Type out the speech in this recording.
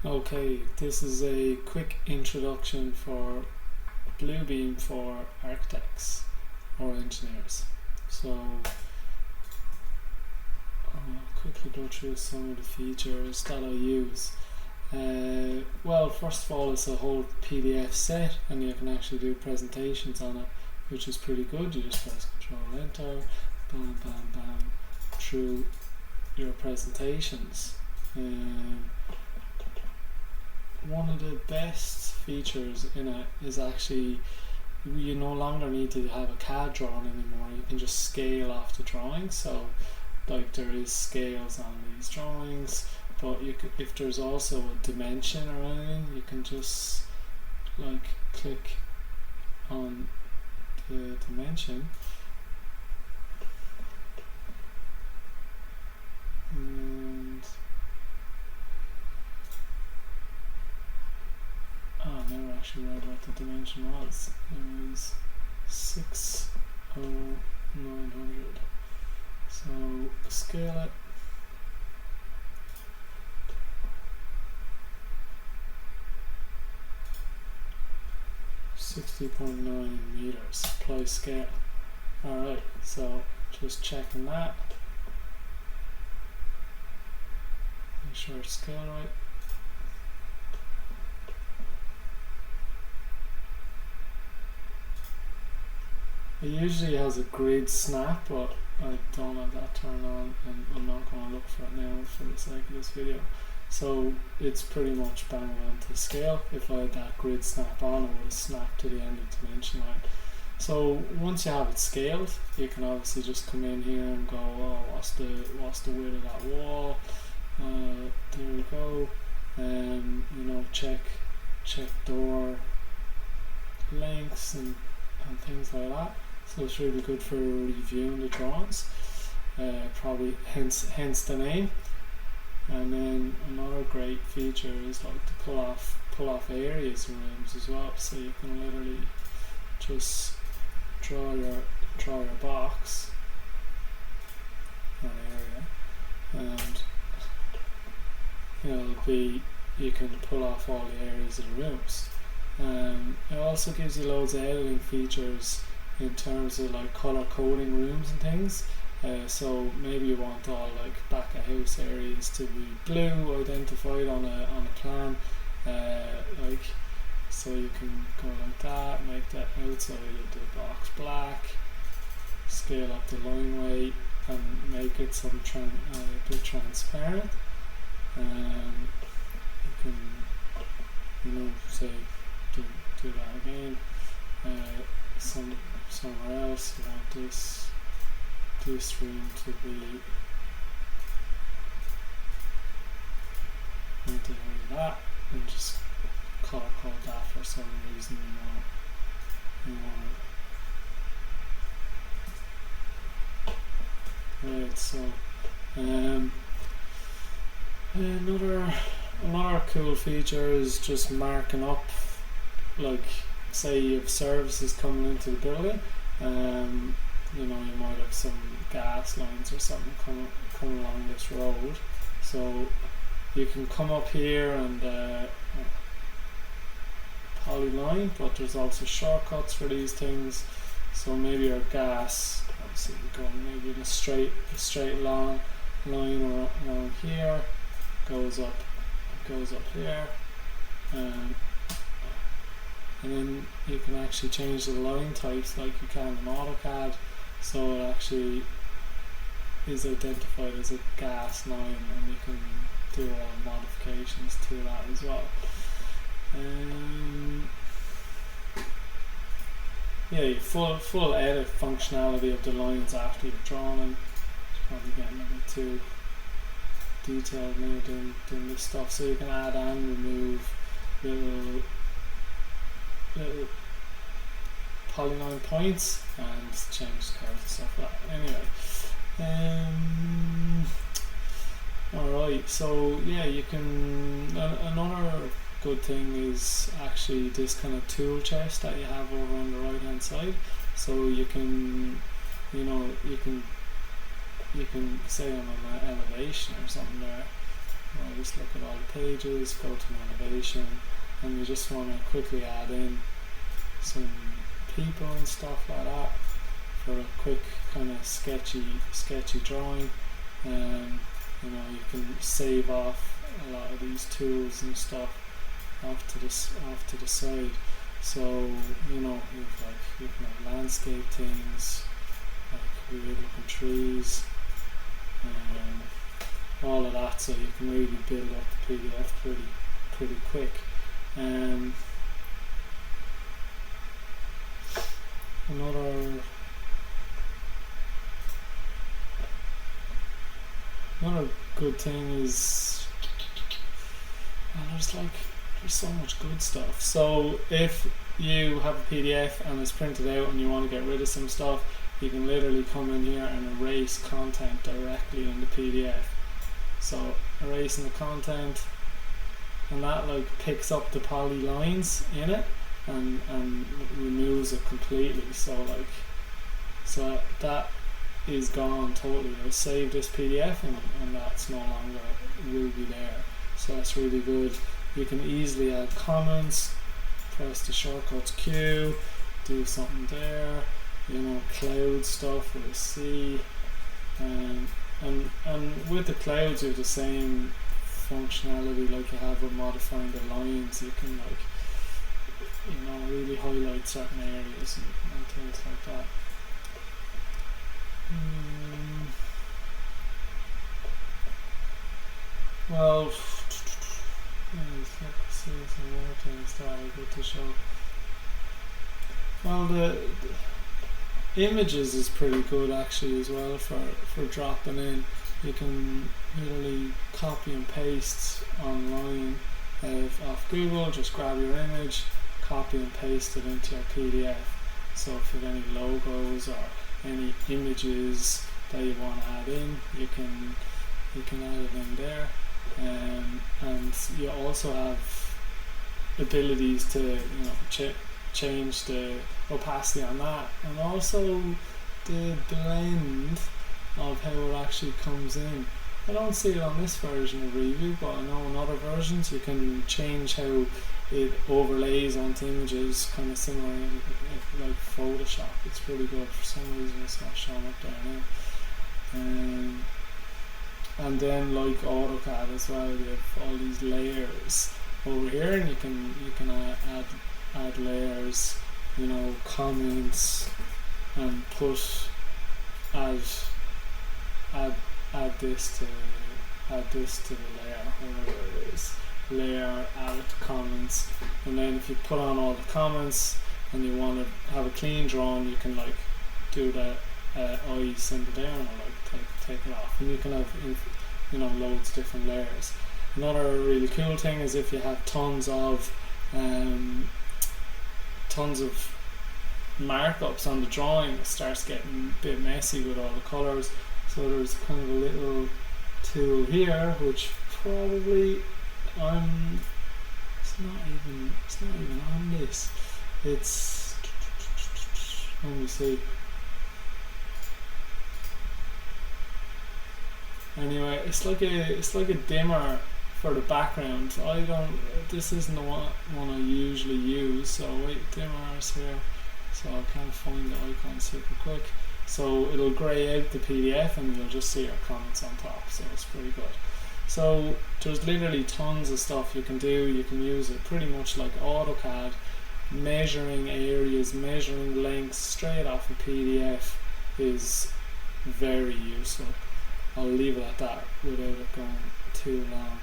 Okay, this is a quick introduction for Bluebeam for architects or engineers. So I'll quickly go through some of the features that I use. Well, first of all, it's a whole PDF set and you can actually do presentations on it, which is pretty good. You just press Control Enter, bam bam bam, through your presentations. One of the best features in it is actually you no longer need to have a CAD drawing anymore. You can just scale off the drawing. So like there is scales on these drawings, but you could, if there's also a dimension or anything, you can just like click on the dimension and I never actually read what the dimension was. It was 60900. So scale it. .9 meters. Apply scale. Alright, so just checking that. Make sure it's scale right. It usually has a grid snap, but I don't have that turned on and I'm not going to look for it now for the sake of this video. So it's pretty much bang on to scale. If I had that grid snap on, it would have snapped to the end of the dimension line. So once you have it scaled, you can obviously just come in here and go, oh, what's the width of that wall? There we go. You know, check door lengths and things like that. So it's really good for reviewing the drawings. Probably hence the name. And then another great feature is like to pull off areas and rooms as well. So you can literally just draw your box or area, and you can pull off all the areas of the rooms. It also gives you loads of editing features in terms of like color coding rooms and things. So maybe you want all like back of house areas to be blue identified on a plan, like so you can go like that, make that outside of the box black, scale up the line weight and make it some a bit transparent. You can, you know, say do that again. Somewhere else you want this room to be like that, and just color code that for some reason you want. Right, so another cool feature is just marking up, like say you have services coming into the building. You know, you might have some gas lines or something come along this road, so you can come up here and polyline, but there's also shortcuts for these things. So maybe your gas, obviously going maybe in a straight line around here, goes up here, and then you can actually change the line types like you can in Autocad. So it actually is identified as a gas line, and you can do all modifications to that as well. Yeah, full edit functionality of the lines after you've drawn them. It's probably getting a bit too detailed now doing this stuff. So you can add and remove little polyline points and change the curves and stuff like that. Anyway, alright, so yeah, you can, another good thing is actually this kind of tool chest that you have over on the right hand side. So you can, you know, you can say on an elevation or something there, I just look at all the pages, go to motivation, and you just want to quickly add in some people and stuff like that for a quick kind of sketchy drawing. You know, you can save off a lot of these tools and stuff off to the side. So you know, you can have landscape things like weird looking trees, all of that. So you can really build up the PDF pretty quick. Another good thing is, well, there's so much good stuff. So if you have a PDF and it's printed out and you want to get rid of some stuff, you can literally come in here and erase content directly in the PDF. So erasing the content, and that like picks up the poly lines in it and removes it completely. So that is gone totally. I'll save this PDF and that's no longer will be there. So that's really good. You can easily add comments, press the shortcuts Q, do something there, you know, cloud stuff with a C, and with the clouds you have the same functionality like you have with modifying the lines. You can, like, you know, really highlight certain areas and things like that. Well, let's see some more things that are good to show. Well, the images is pretty good actually as well for dropping in. You can literally copy and paste online off Google. Just grab your image, copy and paste it into your PDF. So if you have any logos or any images that you want to add in, you can add it in there. And you also have abilities to, you know, change the opacity on that, and also the blend of how it actually comes in. I don't see it on this version of Review, but I know in other versions you can change how it overlays onto images, kind of similar in like Photoshop. It's pretty good. For some reason it's not showing up there now. And then like AutoCAD as well, you have all these layers over here, and you can add layers, you know, comments, and add this to the layer, whatever it is. Layer, add it to comments, and then if you put on all the comments and you want to have a clean drawing, you can like do that eye symbol there and like take it off, and you can have, you know, loads of different layers. Another really cool thing is if you have tons of markups on the drawing, it starts getting a bit messy with all the colours. So there's kind of a little tool here which probably it's not even on this. It's, let me see. Anyway, it's like a dimmer for the background. This isn't the one I usually use. So wait, dimmers here. So I can't find the icon super quick. So it'll grey out the PDF and you'll just see your comments on top. So it's pretty good. So there's literally tons of stuff you can do. You can use it pretty much like AutoCAD, measuring areas, measuring lengths straight off a PDF is very useful. I'll leave it at that without it going too long.